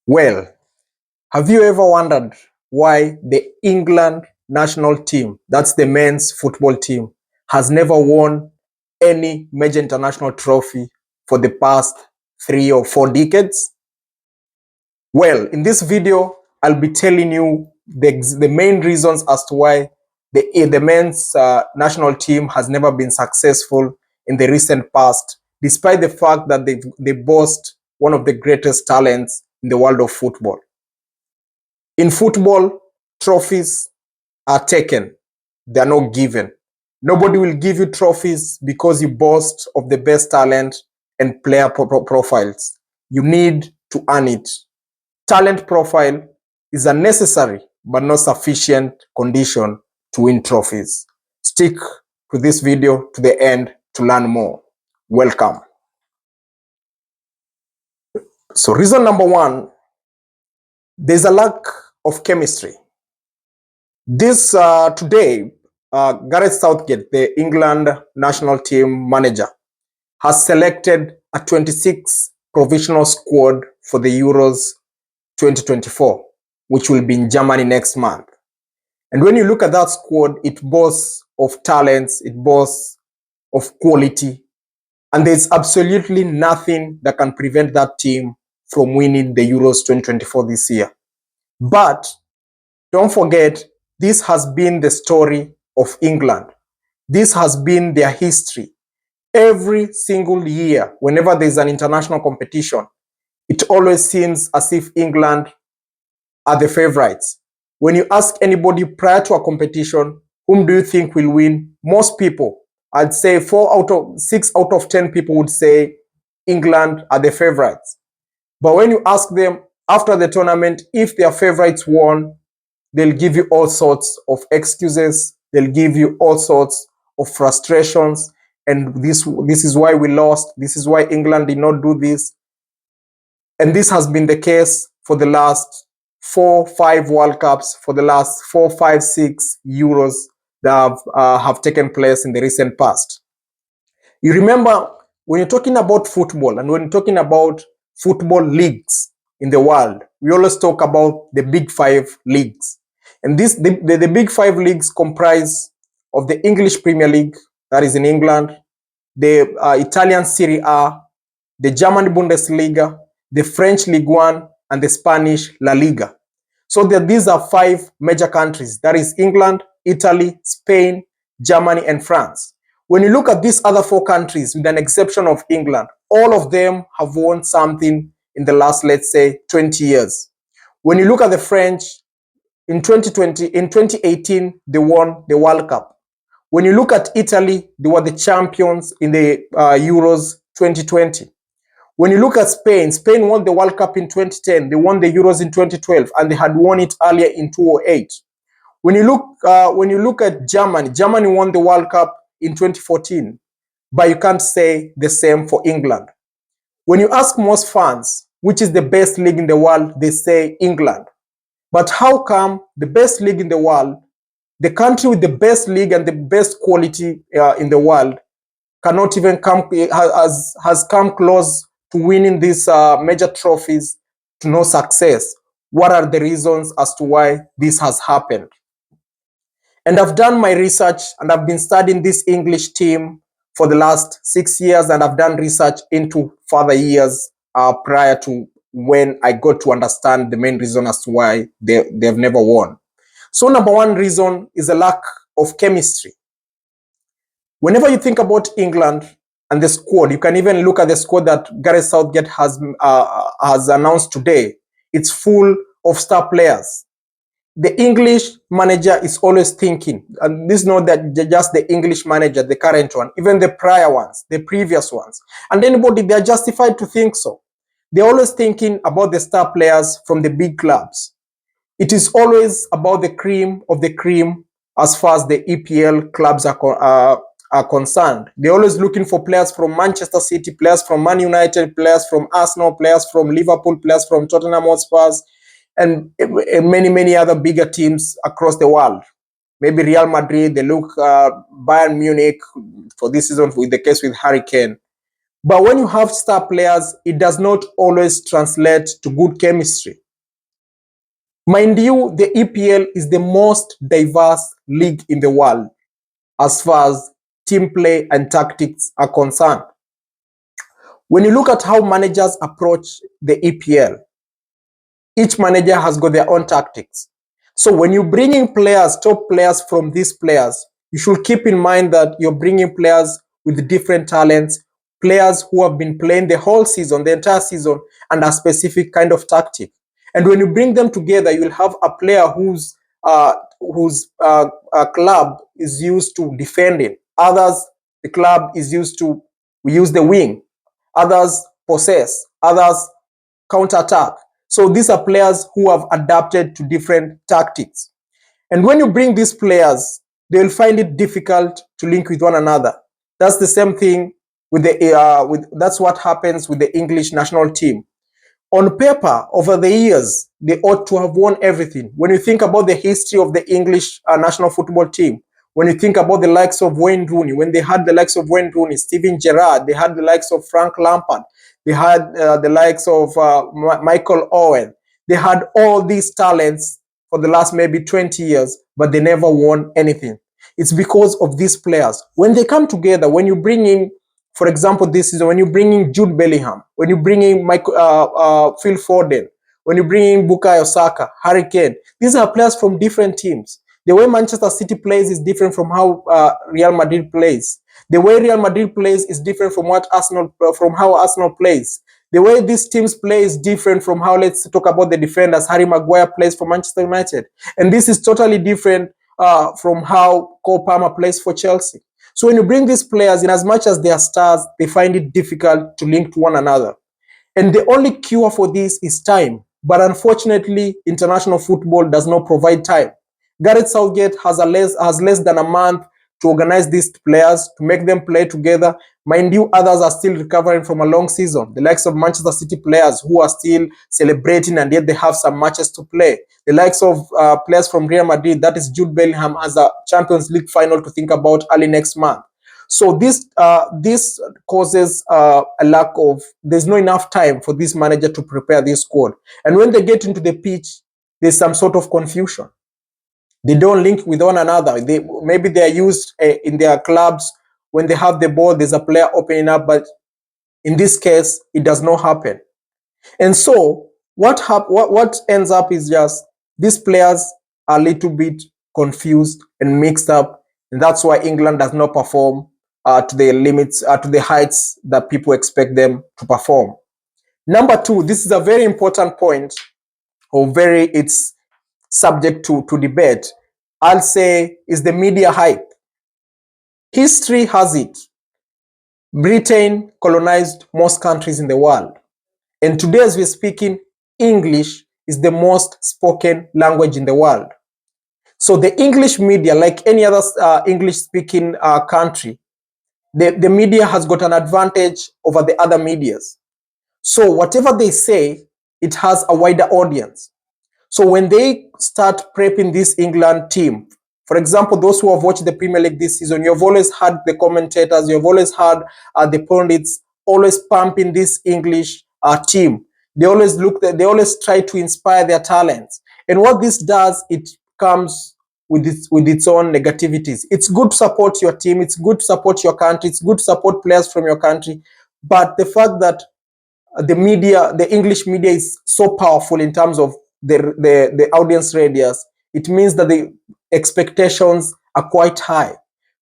Well, have you ever wondered why the England national team, that's the men's football team, has never won any major international trophy for the past 3 or 4 decades? Well, in this video, I'll be telling you the main reasons as to why the men's national team has never been successful in the recent past, despite the fact that they boast one of the greatest talents in the world of football. In football, trophies are taken. They are not given. Nobody will give you trophies because you boast of the best talent and player profiles. You need to earn it. Talent profile is a necessary but not sufficient condition to win trophies. Stick to this video to the end to learn more. Welcome. So reason number 1, there's a lack of chemistry. This today, Gareth Southgate, the England national team manager, has selected a 26 provisional squad for the Euros 2024, which will be in Germany next month. And when you look at that squad, it boasts of talents, it boasts of quality, and there's absolutely nothing that can prevent that team from winning the Euros 2024 this year. But don't forget, this has been the story of England. This has been their history. Every single year, whenever there's an international competition, it always seems as if England are the favorites. When you ask anybody prior to a competition, whom do you think will win? Most people, I'd say 6 out of 10 people would say England are the favorites. But when you ask them after the tournament, if their favorites won, they'll give you all sorts of excuses. They'll give you all sorts of frustrations. And this is why we lost. This is why England did not do this. And this has been the case for the last 4, 5 World Cups, for the last 4, 5, 6 Euros that have taken place in the recent past. You remember, when you're talking about football and when you're talking about football leagues in the world, we always talk about the big 5 leagues. And the big 5 leagues comprise of the English Premier League, that is in England, the Italian Serie A, the German Bundesliga, the French Ligue 1, and the Spanish La Liga. So these are 5 major countries. That is England, Italy, Spain, Germany, and France. When you look at these other 4 countries, with an exception of England, all of them have won something in the last, let's say, 20 years. When you look at the French, in 2018, they won the World Cup. When you look at Italy, they were the champions in the Euros 2020. When you look at Spain, Spain won the World Cup in 2010. They won the Euros in 2012, and they had won it earlier in 2008. When you look at Germany, Germany won the World Cup in 2014, but you can't say the same for England. When you ask most fans, which is the best league in the world, they say England. But how come the best league in the world, the country with the best league and the best quality in the world, cannot even has come close to winning these major trophies to no success? What are the reasons as to why this has happened? And I've done my research, and I've been studying this English team for the last 6 years, and I've done research into further years prior to when I got to understand the main reason as to why they've never won. So number 1 reason is a lack of chemistry. Whenever you think about England and the squad, you can even look at the squad that Gareth Southgate has announced today. It's full of star players. The English manager is always thinking, and this is not that just the English manager, the current one, even the prior ones, the previous ones, and anybody, they are justified to think so. They're always thinking about the star players from the big clubs. It is always about the cream of the cream as far as the EPL clubs are concerned. They're always looking for players from Manchester City, players from Man United, players from Arsenal, players from Liverpool, players from Tottenham Hotspur, and many, many other bigger teams across the world. Maybe Real Madrid, they look Bayern Munich for this season, with the case with Harry Kane. But when you have star players, it does not always translate to good chemistry. Mind you, the EPL is the most diverse league in the world as far as team play and tactics are concerned. When you look at how managers approach the EPL, each manager has got their own tactics. So when you bring in players, top players from these players, you should keep in mind that you're bringing players with different talents, players who have been playing the whole season, the entire season, and a specific kind of tactic. And when you bring them together, you'll have a player whose club is used to defending. Others, the club is used to, we use the wing. Others possess. Others counter-attack. So these are players who have adapted to different tactics. And when you bring these players, they will find it difficult to link with one another. That's the same thing with that's what happens with the English national team. On paper, over the years, they ought to have won everything. When you think about the history of the English national football team, when you think about the likes of Wayne Rooney, when they had the likes of Wayne Rooney, Steven Gerrard, they had the likes of Frank Lampard, they had the likes of Michael Owen. They had all these talents for the last maybe 20 years, but they never won anything. It's because of these players. When they come together, when you bring in, for example, this is when you bring in Jude Bellingham, when you bring in Phil Foden, when you bring in Bukayo Saka, Harry Kane, these are players from different teams. The way Manchester City plays is different from how Real Madrid plays. The way Real Madrid plays is different from how Arsenal plays. The way these teams play is different from how, let's talk about the defenders, Harry Maguire plays for Manchester United. And this is totally different from how Cole Palmer plays for Chelsea. So when you bring these players, in as much as they are stars, they find it difficult to link to one another. And the only cure for this is time. But unfortunately, international football does not provide time. Gareth Southgate has less than a month to organize these players, to make them play together. Mind you, others are still recovering from a long season. The likes of Manchester City players who are still celebrating and yet they have some matches to play. The likes of players from Real Madrid, that is Jude Bellingham, has a Champions League final to think about early next month. So this causes a lack of, there's not enough time for this manager to prepare this squad. And when they get into the pitch, there's some sort of confusion. They don't link with one another. Maybe they are used in their clubs. When they have the ball, there's a player opening up, but in this case, it does not happen. And so what ends up is just these players are a little bit confused and mixed up, and that's why England does not perform to the limits, to the heights that people expect them to perform. Number two, this is a very important point, it's subject to debate. I'll say is the media hype. History has it, Britain colonized most countries in the world. And today, as we're speaking, English is the most spoken language in the world. So the English media, like any other English-speaking country, the media has got an advantage over the other medias. So whatever they say, it has a wider audience. So when they start prepping this England team, for example, those who have watched the Premier League this season, you've always had the commentators, you've always had the pundits always pumping this English team. They always try to inspire their talents. And what this does, it comes with its own negativities. It's good to support your team, it's good to support your country, it's good to support players from your country. But the fact that the English media is so powerful in terms of the audience radius, it means that the expectations are quite high.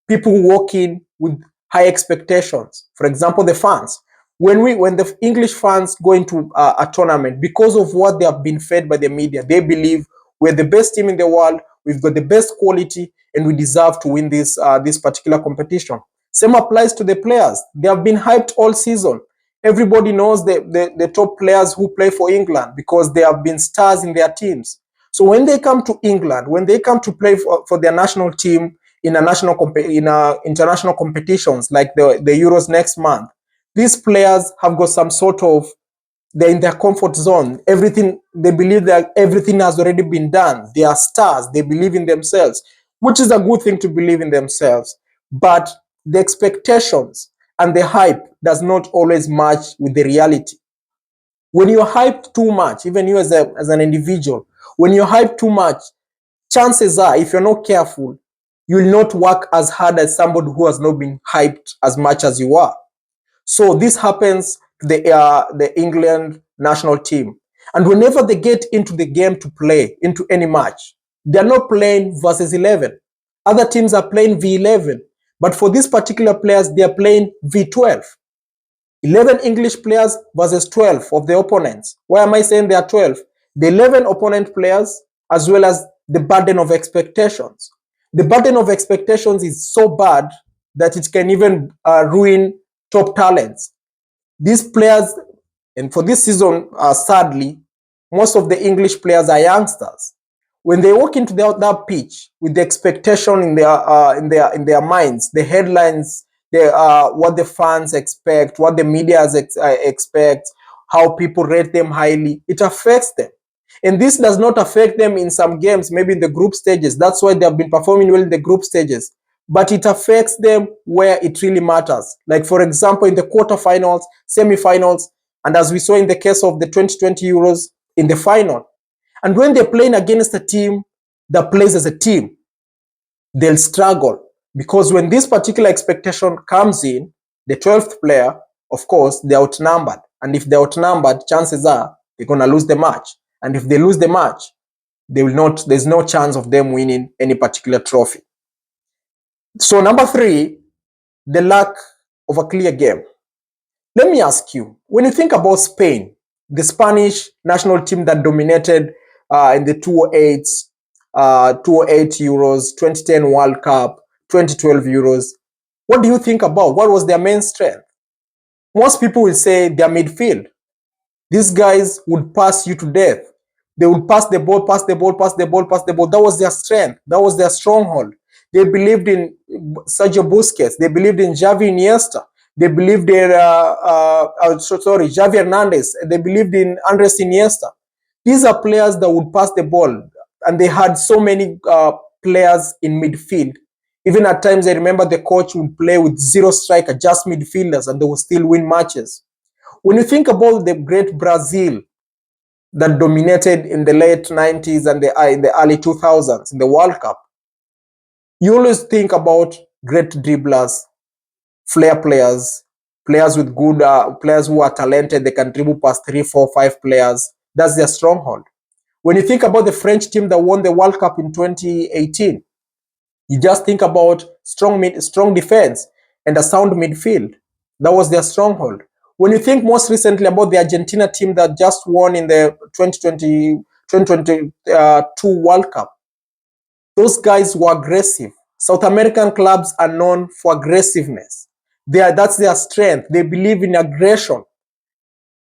People walk in with high expectations. For example, the fans. When the English fans go into a tournament, because of what they have been fed by the media, they believe we're the best team in the world, we've got the best quality, and we deserve to win this particular competition. Same applies to the players. They have been hyped all season. Everybody knows the top players who play for England because they have been stars in their teams. So when they come to England, when they come to play for their national team in international competitions like the Euros next month, these players have got some sort of, they're in their comfort zone. They believe that everything has already been done. They are stars. They believe in themselves, which is a good thing to believe in themselves. But the expectations and the hype does not always match with the reality. When you're hyped too much, even you as an individual, when you're hyped too much, chances are, if you're not careful, you will not work as hard as somebody who has not been hyped as much as you are. So this happens to the England national team. And whenever they get into the game to play, into any match, they're not playing versus 11. Other teams are playing V11. But for these particular players, they are playing V12. 11 English players versus 12 of the opponents. Why am I saying they are 12? The 11 opponent players, as well as the burden of expectations. The burden of expectations is so bad that it can even ruin top talents. These players, and for this season, sadly, most of the English players are youngsters. When they walk into that pitch with the expectation in their minds, the headlines, what the fans expect, what the media expect, how people rate them highly, it affects them. And this does not affect them in some games, maybe in the group stages. That's why they have been performing well in the group stages. But it affects them where it really matters. Like, for example, in the quarterfinals, semifinals, and as we saw in the case of the 2020 Euros, in the final. And when they're playing against a team that plays as a team, they'll struggle. Because when this particular expectation comes in, the 12th player, of course, they're outnumbered. And if they're outnumbered, chances are they're going to lose the match. And if they lose the match, there's no chance of them winning any particular trophy. So number 3, the lack of a clear game. Let me ask you, when you think about Spain, the Spanish national team that dominated in the 2008 Euros, 2010 World Cup, 2012 Euros, what do you think about? What was their main strength? Most people will say their midfield. These guys would pass you to death. They would pass the ball, pass the ball, pass the ball, pass the ball. That was their strength. That was their stronghold. They believed in Sergio Busquets. They believed in Xavi Iniesta. They believed in Xavi Hernandez. They believed in Andres Iniesta. These are players that would pass the ball, and they had so many players in midfield. Even at times, I remember the coach would play with 0 striker, just midfielders, and they would still win matches. When you think about the great Brazil that dominated in the late 90s and in the early 2000s in the World Cup, you always think about great dribblers, flair players, players with good, players who are talented. They can dribble past 3, 4, 5 players. That's their stronghold. When you think about the French team that won the World Cup in 2018, you just think about strong defense and a sound midfield. That was their stronghold. When you think most recently about the Argentina team that just won in the 2022 World Cup, those guys were aggressive. South American clubs are known for aggressiveness. That's their strength. They believe in aggression.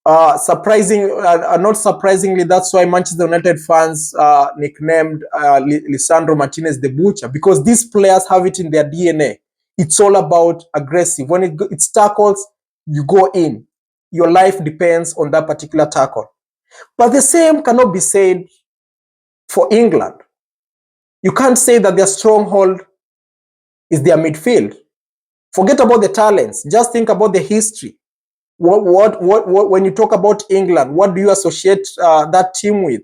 Not surprisingly, that's why Manchester United fans nicknamed Lisandro Martinez the Butcher, because these players have it in their DNA. It's all about aggressive. When it's tackles, you go in. Your life depends on that particular tackle. But the same cannot be said for England. You can't say that their stronghold is their midfield. Forget about the talents. Just think about the history. When you talk about England, what do you associate that team with?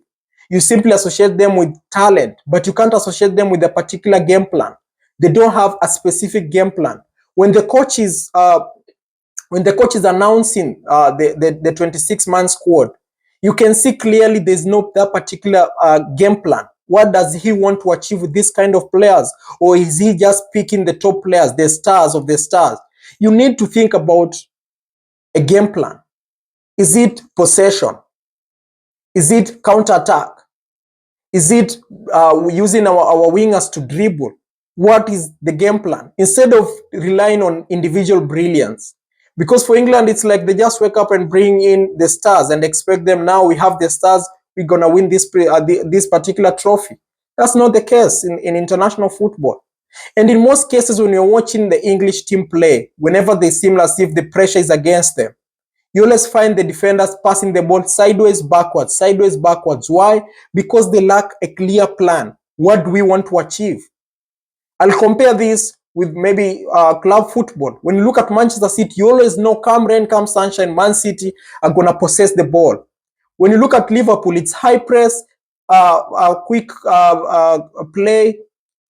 You simply associate them with talent, but you can't associate them with a particular game plan. They don't have a specific game plan. When the coach is announcing the 26-man squad, you can see clearly there's no that particular game plan. What does he want to achieve with this kind of players? Or is he just picking the top players, the stars of the stars? You need to think about a game plan. Is it possession? Is it counter-attack? Is it using our wingers to dribble? What is the game plan? Instead of relying on individual brilliance. Because for England, it's like they just wake up and bring in the stars and expect them, now we have the stars, we're going to win this particular trophy. That's not the case in international football. And in most cases, when you're watching the English team play, whenever they seem as if the pressure is against them, you always find the defenders passing the ball sideways, backwards, sideways, backwards. Why? Because they lack a clear plan. What do we want to achieve? I'll compare this with maybe club football. When you look at Manchester City, you always know come rain, come sunshine, Man City are going to possess the ball. When you look at Liverpool, it's high press, quick play,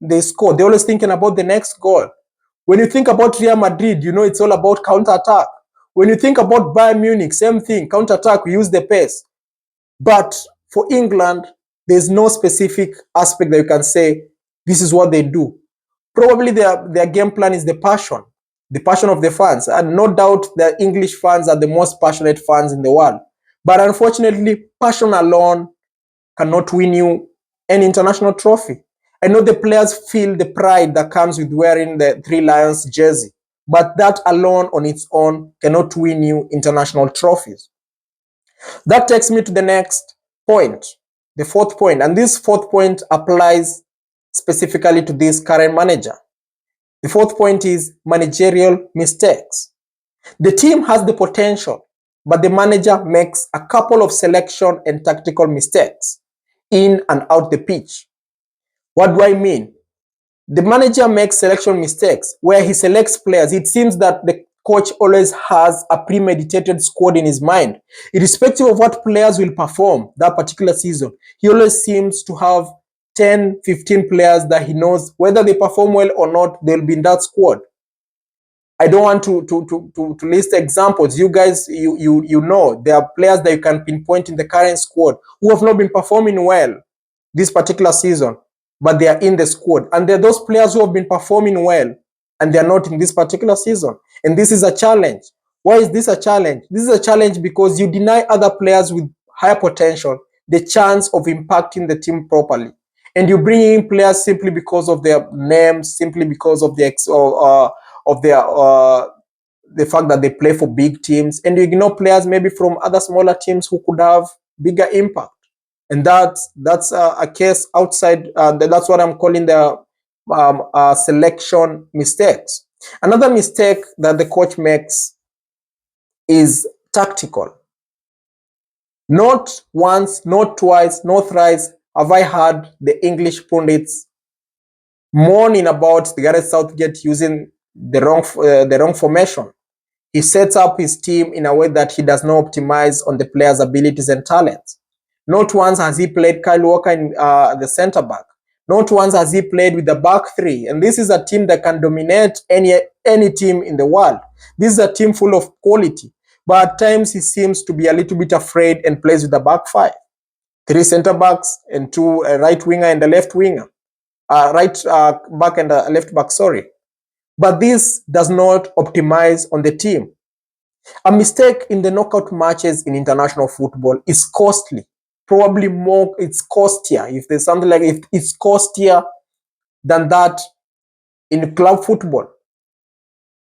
they score. They're always thinking about the next goal. When you think about Real Madrid, you know it's all about counter-attack. When you think about Bayern Munich, same thing, counter-attack, we use the pace. But for England, there's no specific aspect that you can say, this is what they do. Probably their game plan is the passion of the fans. And no doubt the English fans are the most passionate fans in the world. But unfortunately, passion alone cannot win you an international trophy. I know the players feel the pride that comes with wearing the Three Lions jersey, but that alone on its own cannot win you international trophies. That takes me to the next point, the fourth point, and this fourth point applies specifically to this current manager. The fourth point is managerial mistakes. The team has the potential, but the manager makes a couple of selection and tactical mistakes in and out the pitch. What do I mean? The manager makes selection mistakes where he selects players. It seems that the coach always has a premeditated squad in his mind. Irrespective of what players will perform that particular season, he always seems to have 10, 15 players that he knows whether they perform well or not, they'll be in that squad. I don't want to list examples. You guys, you know, there are players that you can pinpoint in the current squad who have not been performing well this particular season, but they are in the squad. And there are those players who have been performing well and they are not in this particular season. And this is a challenge. Why is this a challenge? This is a challenge because you deny other players with higher potential the chance of impacting the team properly. And you bring in players simply because of their names, simply because of the fact that they play for big teams, and you ignore players maybe from other smaller teams who could have bigger impact. And that's a case outside. That's what I'm calling the selection mistakes. Another mistake that the coach makes is tactical. Not once, not twice, not thrice have I heard the English pundits moaning about the Gareth Southgate using the wrong formation. He sets up his team in a way that he does not optimize on the players' abilities and talents. Not once has he played Kyle Walker in the center back. Not once has he played with the back three. And this is a team that can dominate any team in the world. This is a team full of quality. But at times he seems to be a little bit afraid and plays with the back five. 3 center backs and 2 right winger and a left winger. Right back and a left back, sorry. But this does not optimize on the team. A mistake in the knockout matches in international football is costly. Probably more, it's costlier. If there's something like it, it's costlier than that in club football.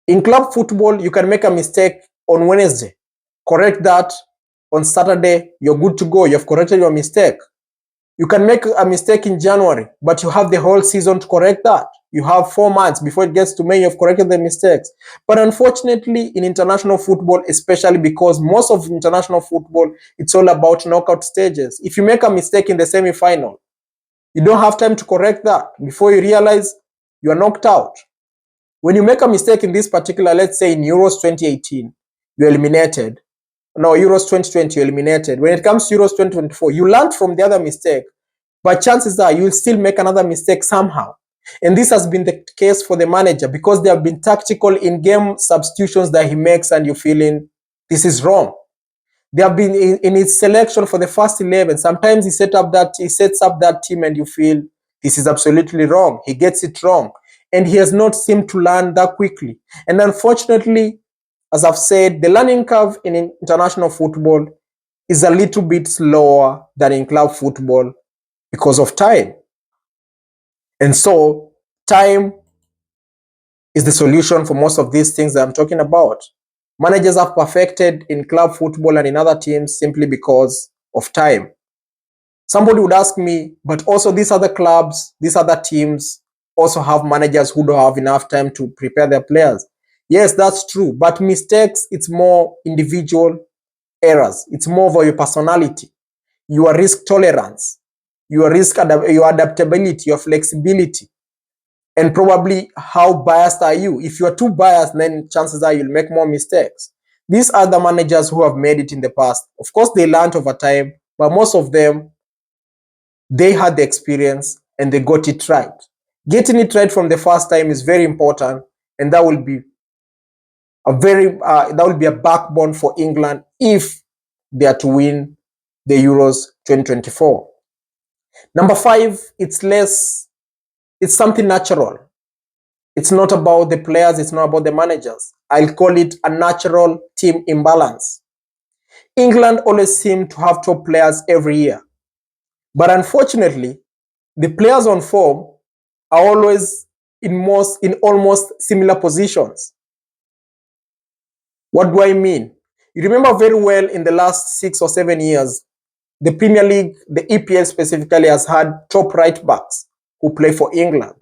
In club football, you can make a mistake on Wednesday, correct that on Saturday, you're good to go. You've corrected your mistake. You can make a mistake in January, but you have the whole season to correct that. You have 4 months before it gets to May, you've corrected the mistakes. But unfortunately, in international football, especially because most of international football, it's all about knockout stages. If you make a mistake in the semi-final, you don't have time to correct that. Before you realize, you are knocked out. When you make a mistake in this particular, let's say in Euros 2018, you're eliminated. No, Euros 2020, you're eliminated. When it comes to Euros 2024, you learned from the other mistake, but chances are you will still make another mistake somehow. And this has been the case for the manager because there have been tactical in-game substitutions that he makes and you're feeling this is wrong. There have been in his selection for the first 11, sometimes he sets up that team and you feel this is absolutely wrong. He gets it wrong. And he has not seemed to learn that quickly. And unfortunately, as I've said, the learning curve in international football is a little bit slower than in club football because of time. And so time is the solution for most of these things that I'm talking about. Managers have perfected in club football and in other teams simply because of time. Somebody would ask me, but also these other clubs, these other teams also have managers who don't have enough time to prepare their players. Yes, that's true. But mistakes, it's more individual errors. It's more of your personality, your risk tolerance, your adaptability, your flexibility. and probably how biased are you. If you are too biased, then chances are you'll make more mistakes. These are the managers who have made it in the past. Of course, they learned over time, but most of them, they had the experience and they got it right. Getting it right from the first time is very important, and that will be a backbone for England if they are to win the Euros 2024. Number 5, it's something natural. It's not about the players, it's not about the managers. I'll call it a natural team imbalance. England always seem to have top players every year, but unfortunately, the players on form are always in almost similar positions. What do I mean? You remember very well in the last 6 or 7 years, the Premier League, the EPL specifically, has had top right backs who play for England.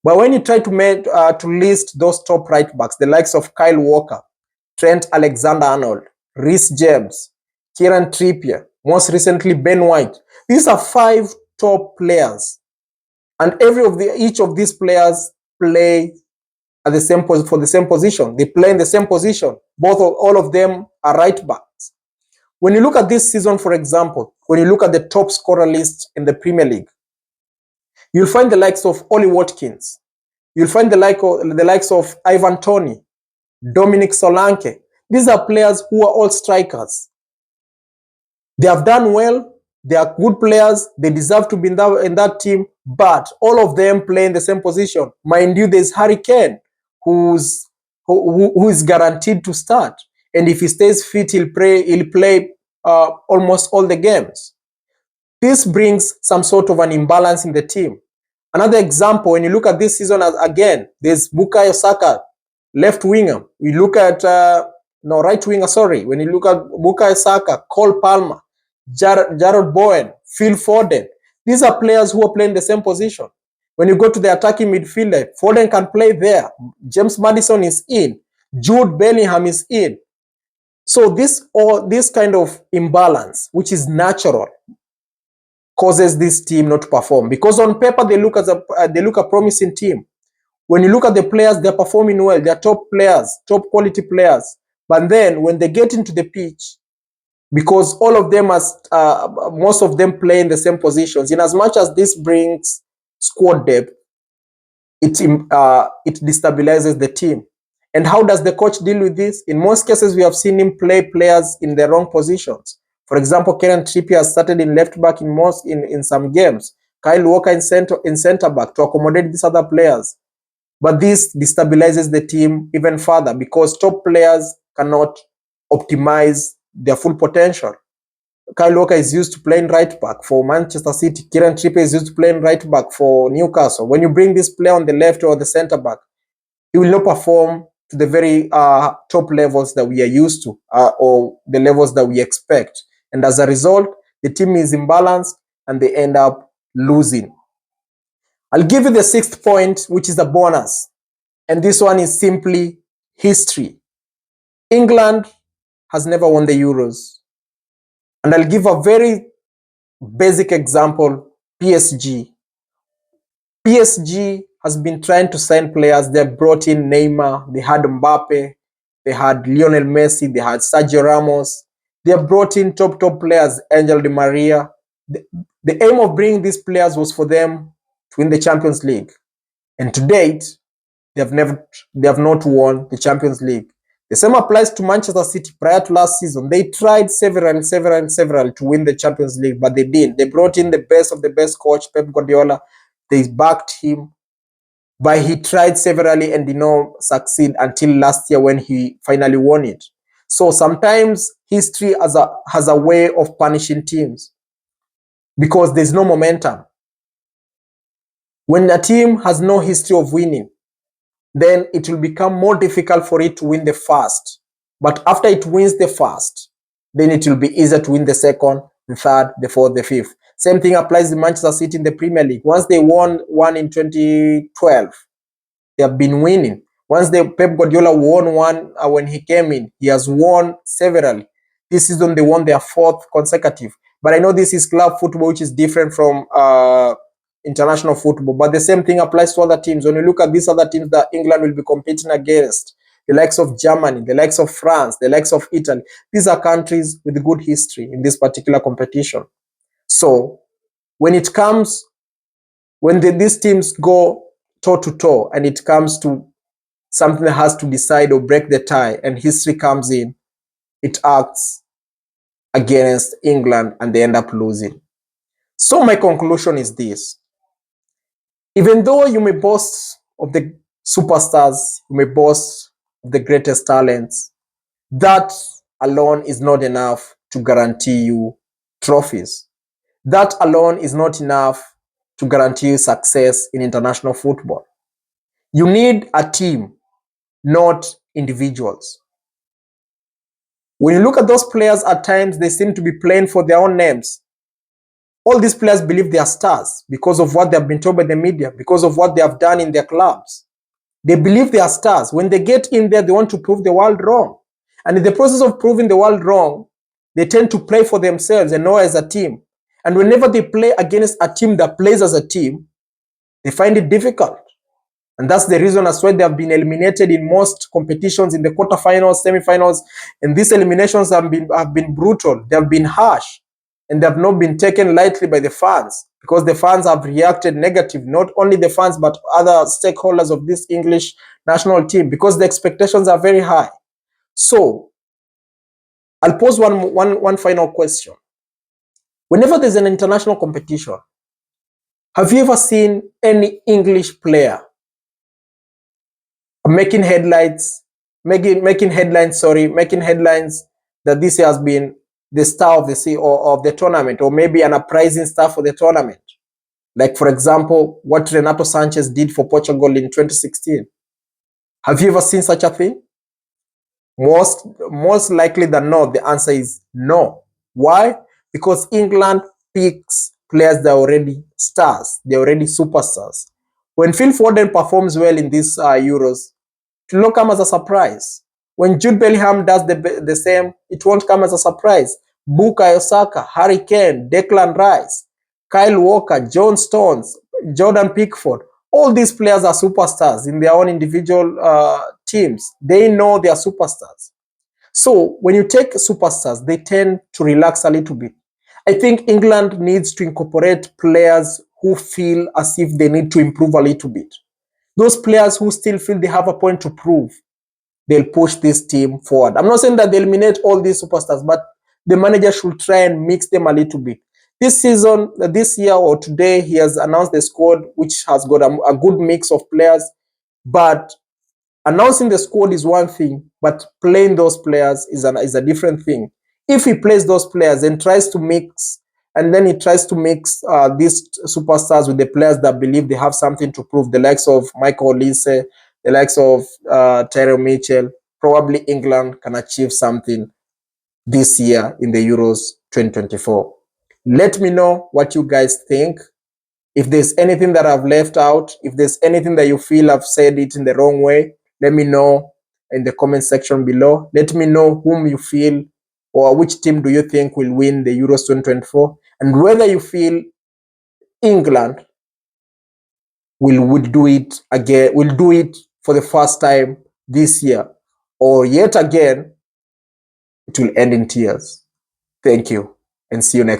But when you try to list those top right backs, the likes of Kyle Walker, Trent Alexander-Arnold, Reece James, Kieran Trippier, most recently Ben White, these are 5 top players, and each of these players play at the same for the same position. They play in the same position. All of them are right backs. When you look at this season, for example, when you look at the top scorer list in the Premier League, you'll find the likes of Ollie Watkins. You'll find the likes of Ivan Toney, Dominic Solanke. These are players who are all strikers. They have done well. They are good players. They deserve to be in that team. But all of them play in the same position. Mind you, there's Harry Kane, who is guaranteed to start. And if he stays fit, he'll play almost all the games. This brings some sort of an imbalance in the team. Another example, when you look at this season, again, there's Bukayo Saka, left winger. We look at right winger. Sorry, when you look at Bukayo Saka, Cole Palmer, Gerard Bowen, Phil Foden. These are players who are playing the same position. When you go to the attacking midfielder, Foden can play there. James Maddison is in. Jude Bellingham is in. So this kind of imbalance, which is natural, causes this team not to perform, because on paper they look a promising team. When you look at the players, they're performing well. They're top players, top quality players. But then when they get into the pitch, because all of them, most of them play in the same positions, in as much as this brings squad depth, it destabilizes the team. And how does the coach deal with this? In most cases, we have seen him play players in the wrong positions. For example, Kieran Trippier has started in left back in some games. Kyle Walker in center back to accommodate these other players. But this destabilizes the team even further, because top players cannot optimize their full potential. Kyle Walker is used to playing right back for Manchester City. Kieran Trippier is used to playing right back for Newcastle. When you bring this player on the left or the center back, he will not perform to the very top levels that we are used to, or the levels that we expect. And as a result, the team is imbalanced and they end up losing. I'll give you the 6th point, which is a bonus. And this one is simply history. England has never won the Euros. And I'll give a very basic example, PSG. PSG has been trying to sign players. They've brought in Neymar, they had Mbappe, they had Lionel Messi, they had Sergio Ramos. They have brought in top players, Angel Di Maria. The aim of bringing these players was for them to win the Champions League. And to date, they have not won the Champions League. The same applies to Manchester City. Prior to last season, they tried several to win the Champions League, but they didn't. They brought in the best of the best coach, Pep Guardiola. They backed him, but he tried severally and did not succeed until last year when he finally won it. So sometimes history has a way of punishing teams because there's no momentum. When a team has no history of winning, then it will become more difficult for it to win the first. But after it wins the first, then it will be easier to win the second, the third, the fourth, the fifth. Same thing applies to Manchester City in the Premier League. Once they won one in 2012, they have been winning. Once Pep Guardiola won one when he came in, he has won several. This season they won their 4th consecutive. But I know this is club football, which is different from international football, but the same thing applies to other teams. When you look at these other teams that England will be competing against, the likes of Germany, the likes of France, the likes of Italy, these are countries with good history in this particular competition. So when these teams go toe to toe and it comes to something that has to decide or break the tie and history comes in, it acts against England and they end up losing. So my conclusion is this: even though you may boast of the superstars, you may boast of the greatest talents, that alone is not enough to guarantee you trophies. That alone is not enough to guarantee you success in international football. You need a team, not individuals. When you look at those players, at times they seem to be playing for their own names. All these players believe they are stars because of what they have been told by the media, because of what they have done in their clubs. They believe they are stars. When they get in there, they want to prove the world wrong. And in the process of proving the world wrong, they tend to play for themselves and not as a team. And whenever they play against a team that plays as a team, they find it difficult. And that's the reason as why they have been eliminated in most competitions in the quarterfinals, semifinals. And these eliminations have been brutal. They have been harsh. And they have not been taken lightly by the fans, because the fans have reacted negative. Not only the fans, but other stakeholders of this English national team, because the expectations are very high. So I'll pose one final question. Whenever there's an international competition, have you ever seen any English player making headlines that this has been the star of the tournament, or maybe an uprising star for the tournament? Like, for example, what Renato Sanchez did for Portugal in 2016. Have you ever seen such a thing? Most likely than not, the answer is no. Why? Because England picks players that are already stars. They're already superstars. When Phil Foden performs well in these Euros, it will not come as a surprise. When Jude Bellingham does the same, it won't come as a surprise. Bukayo Saka, Harry Kane, Declan Rice, Kyle Walker, John Stones, Jordan Pickford, all these players are superstars in their own individual teams. They know they are superstars. So when you take superstars, they tend to relax a little bit. I think England needs to incorporate players who feel as if they need to improve a little bit. Those players who still feel they have a point to prove, they'll push this team forward. I'm not saying that they eliminate all these superstars, but the manager should try and mix them a little bit. This season, this year or today, he has announced the squad, which has got a good mix of players. But announcing the squad is one thing, but playing those players is a different thing. If he plays those players and tries to mix, and then he tries to mix these superstars with the players that believe they have something to prove, the likes of Michael Olise, the likes of Terry Mitchell, probably England can achieve something this year in the Euros 2024. Let me know what you guys think. If there's anything that I've left out, if there's anything that you feel I've said it in the wrong way, let me know in the comment section below. Let me know whom you feel, or which team do you think will win the Euros 2024, and whether you feel England will do it again, will do it for the first time this year, or yet again it will end in tears. Thank you, and see you next.